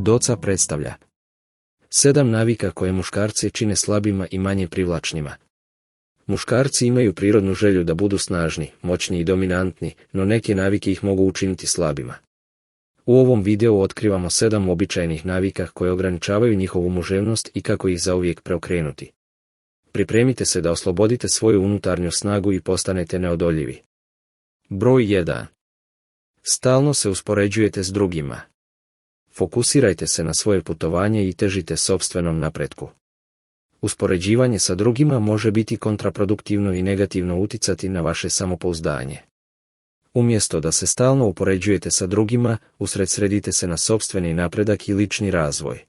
od oca predstavlja 7 navika koje muškarce čine slabima i manje privlačnima. Muškarci imaju prirodnu želju da budu snažni, moćni i dominantni, no neke navike ih mogu učiniti slabima. U ovom videu otkrivamo 7 običajnih navika koje ograničavaju njihovu muževnost i kako ih zauvijek preokrenuti. Pripremite se da oslobodite svoju unutarnju snagu i postanete neodoljivi. Broj 1. Stalno se uspoređujete s drugima. Fokusirajte se na svoje putovanje i težite sopstvenom napretku. Uspoređivanje sa drugima može biti kontraproduktivno i negativno uticati na vaše samopouzdanje. Umjesto da se stalno upoređujete sa drugima, usredsredite se na sopstveni napredak i lični razvoj.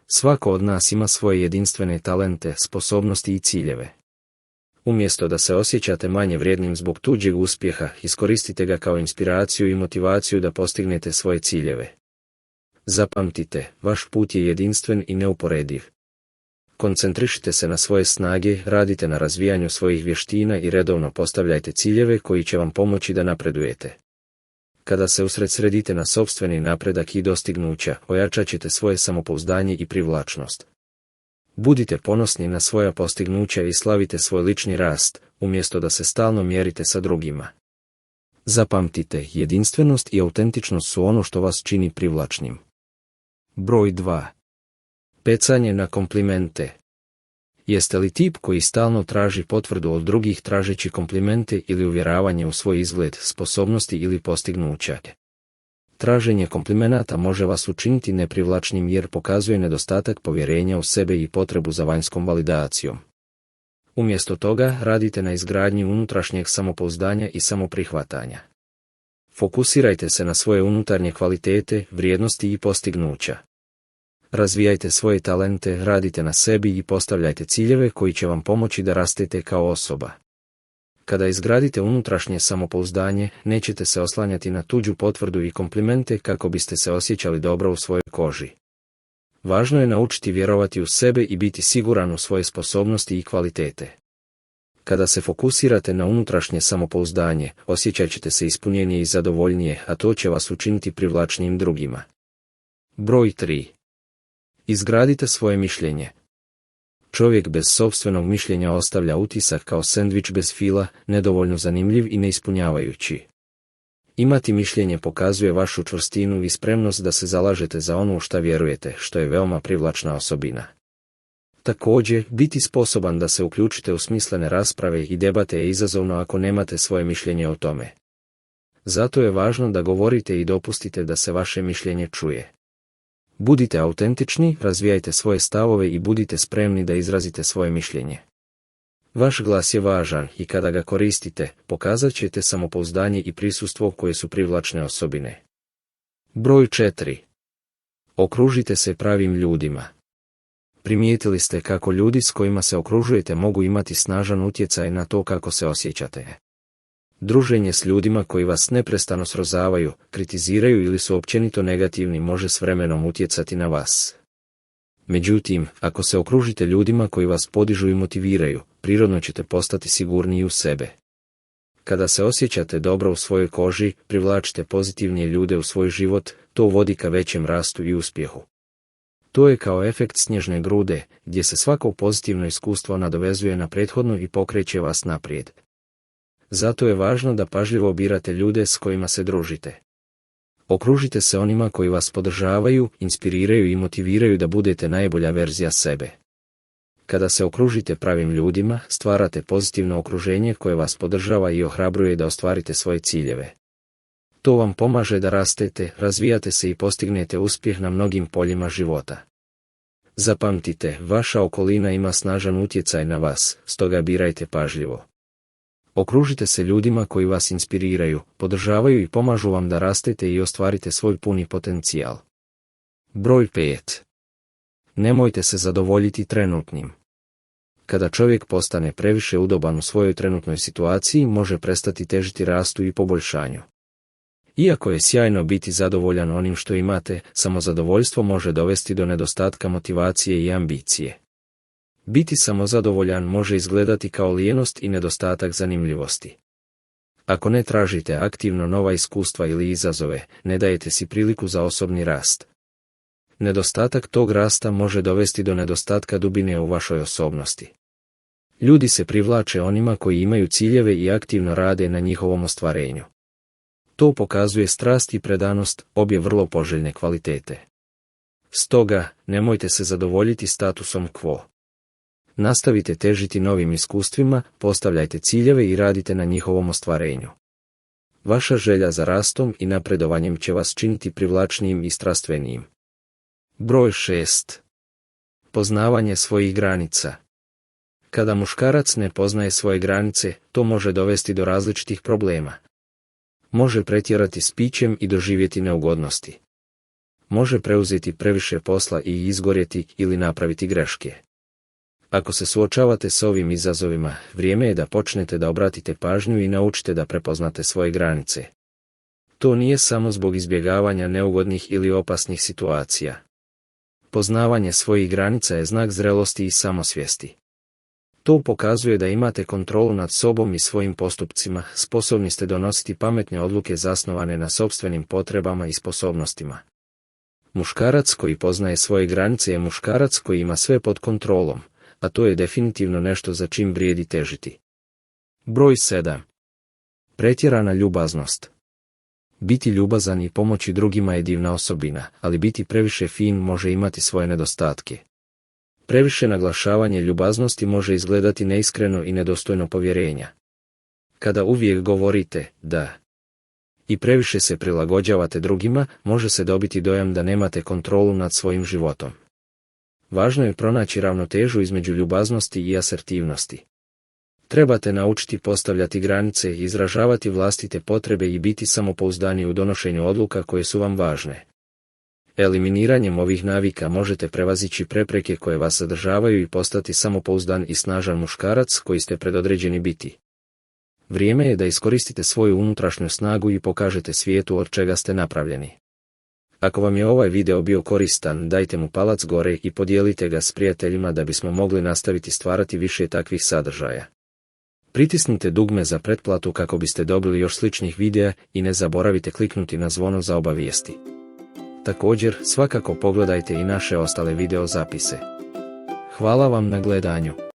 Svako od nas ima svoje jedinstvene talente, sposobnosti i ciljeve. Umjesto da se osjećate manje vrijednim zbog tuđeg uspjeha, iskoristite ga kao inspiraciju i motivaciju da postignete svoje ciljeve. Zapamtite, vaš put je jedinstven i neuporediv. Koncentrišite se na svoje snage, radite na razvijanju svojih vještina i redovno postavljajte ciljeve koji će vam pomoći da napredujete. Kada se usredsredite na sopstveni napredak i dostignuća, ojačat ćete svoje samopouzdanje i privlačnost. Budite ponosni na svoja postignuća i slavite svoj lični rast, umjesto da se stalno mjerite sa drugima. Zapamtite, jedinstvenost i autentičnost su ono što vas čini privlačnim. Broj 2. Pecanje na komplimente. Jeste li tip koji stalno traži potvrdu od drugih tražeći komplimente ili uvjeravanje u svoj izgled, sposobnosti ili postignuća? Traženje komplimenata može vas učiniti neprivlačnim jer pokazuje nedostatak povjerenja u sebe i potrebu za vanjskom validacijom. Umjesto toga, radite na izgradnji unutrašnjeg samopouzdanja i samoprihvatanja. Fokusirajte se na svoje unutarnje kvalitete, vrijednosti i postignuća. Razvijajte svoje talente, radite na sebi i postavljajte ciljeve koji će vam pomoći da rastete kao osoba. Kada izgradite unutrašnje samopouzdanje, nećete se oslanjati na tuđu potvrdu i komplimente kako biste se osjećali dobro u svojoj koži. Važno je naučiti vjerovati u sebe i biti siguran u svoje sposobnosti i kvalitete. Kada se fokusirate na unutrašnje samopouzdanje, osjećat ćete se ispunjenije i zadovoljnije, a to će vas učiniti privlačnijim drugima. Broj 3. Izgradite svoje mišljenje. Čovjek bez sopstvenog mišljenja ostavlja utisak kao sendvič bez fila, nedovoljno zanimljiv i neispunjavajući. Imati mišljenje pokazuje vašu čvrstinu i spremnost da se zalažete za ono u šta vjerujete, što je veoma privlačna osobina. Također, biti sposoban da se uključite u smislene rasprave i debate je izazovno ako nemate svoje mišljenje o tome. Zato je važno da govorite i dopustite da se vaše mišljenje čuje. Budite autentični, razvijajte svoje stavove i budite spremni da izrazite svoje mišljenje. Vaš glas je važan i kada ga koristite, pokazat ćete samopouzdanje i prisustvo koje su privlačne osobine. Broj 4. Okružite se pravim ljudima. Primijetili ste kako ljudi s kojima se okružujete mogu imati snažan utjecaj na to kako se osjećate. Druženje s ljudima koji vas neprestano srozavaju, kritiziraju ili su općenito negativni može s vremenom utjecati na vas. Međutim, ako se okružite ljudima koji vas podižu i motiviraju, prirodno ćete postati sigurniji u sebe. Kada se osjećate dobro u svojoj koži, privlačite pozitivnije ljude u svoj život, to vodi ka većem rastu i uspjehu. To je kao efekt snježne grude, gdje se svako pozitivno iskustvo nadovezuje na prethodno i pokreće vas naprijed. Zato je važno da pažljivo birate ljude s kojima se družite. Okružite se onima koji vas podržavaju, inspiriraju i motiviraju da budete najbolja verzija sebe. Kada se okružite pravim ljudima, stvarate pozitivno okruženje koje vas podržava i ohrabruje da ostvarite svoje ciljeve. To vam pomaže da rastete, razvijate se i postignete uspjeh na mnogim poljima života. Zapamtite, vaša okolina ima snažan utjecaj na vas, stoga birajte pažljivo. Okružite se ljudima koji vas inspiriraju, podržavaju i pomažu vam da rastete i ostvarite svoj puni potencijal. Broj 5. Nemojte se zadovoljiti trenutnim. Kada čovjek postane previše udoban u svojoj trenutnoj situaciji, može prestati težiti rastu i poboljšanju. Iako je sjajno biti zadovoljan onim što imate, samozadovoljstvo može dovesti do nedostatka motivacije i ambicije. Biti samozadovoljan može izgledati kao lijenost i nedostatak zanimljivosti. Ako ne tražite aktivno nova iskustva ili izazove, ne dajete si priliku za osobni rast. Nedostatak tog rasta može dovesti do nedostatka dubine u vašoj osobnosti. Ljudi se privlače onima koji imaju ciljeve i aktivno rade na njihovom ostvarenju. To pokazuje strast i predanost, obje vrlo poželjne kvalitete. Stoga, nemojte se zadovoljiti statusom quo. Nastavite težiti novim iskustvima, postavljajte ciljeve i radite na njihovom ostvarenju. Vaša želja za rastom i napredovanjem će vas činiti privlačnijim i strastvenijim. Broj 6. Poznavanje svojih granica. Kada muškarac ne poznaje svoje granice, to može dovesti do različitih problema. Može pretjerati s pićem i doživjeti neugodnosti. Može preuzeti previše posla i izgorjeti ili napraviti greške. Ako se suočavate s ovim izazovima, vrijeme je da počnete da obratite pažnju i naučite da prepoznate svoje granice. To nije samo zbog izbjegavanja neugodnih ili opasnih situacija. Poznavanje svojih granica je znak zrelosti i samosvijesti. To pokazuje da imate kontrolu nad sobom i svojim postupcima, sposobni ste donositi pametne odluke zasnovane na sopstvenim potrebama i sposobnostima. Muškarac koji poznaje svoje granice je muškarac koji ima sve pod kontrolom, a to je definitivno nešto za čim vrijedi težiti. Broj 7. Pretjerana ljubaznost. Biti ljubazan i pomoći drugima je divna osobina, ali biti previše fin može imati svoje nedostatke. Previše naglašavanje ljubaznosti može izgledati neiskreno i nedostojno povjerenja. Kada uvijek govorite da i previše se prilagođavate drugima, može se dobiti dojam da nemate kontrolu nad svojim životom. Važno je pronaći ravnotežu između ljubaznosti i asertivnosti. Trebate naučiti postavljati granice, izražavati vlastite potrebe i biti samopouzdani u donošenju odluka koje su vam važne. Eliminiranjem ovih navika možete prevazići prepreke koje vas zadržavaju i postati samopouzdan i snažan muškarac koji ste predodređeni biti. Vrijeme je da iskoristite svoju unutrašnju snagu i pokažete svijetu od čega ste napravljeni. Ako vam je ovaj video bio koristan, dajte mu palac gore i podijelite ga s prijateljima da bismo mogli nastaviti stvarati više takvih sadržaja. Pritisnite dugme za pretplatu kako biste dobili još sličnih videa i ne zaboravite kliknuti na zvono za obavijesti. Također, svakako pogledajte i naše ostale video zapise. Hvala vam na gledanju.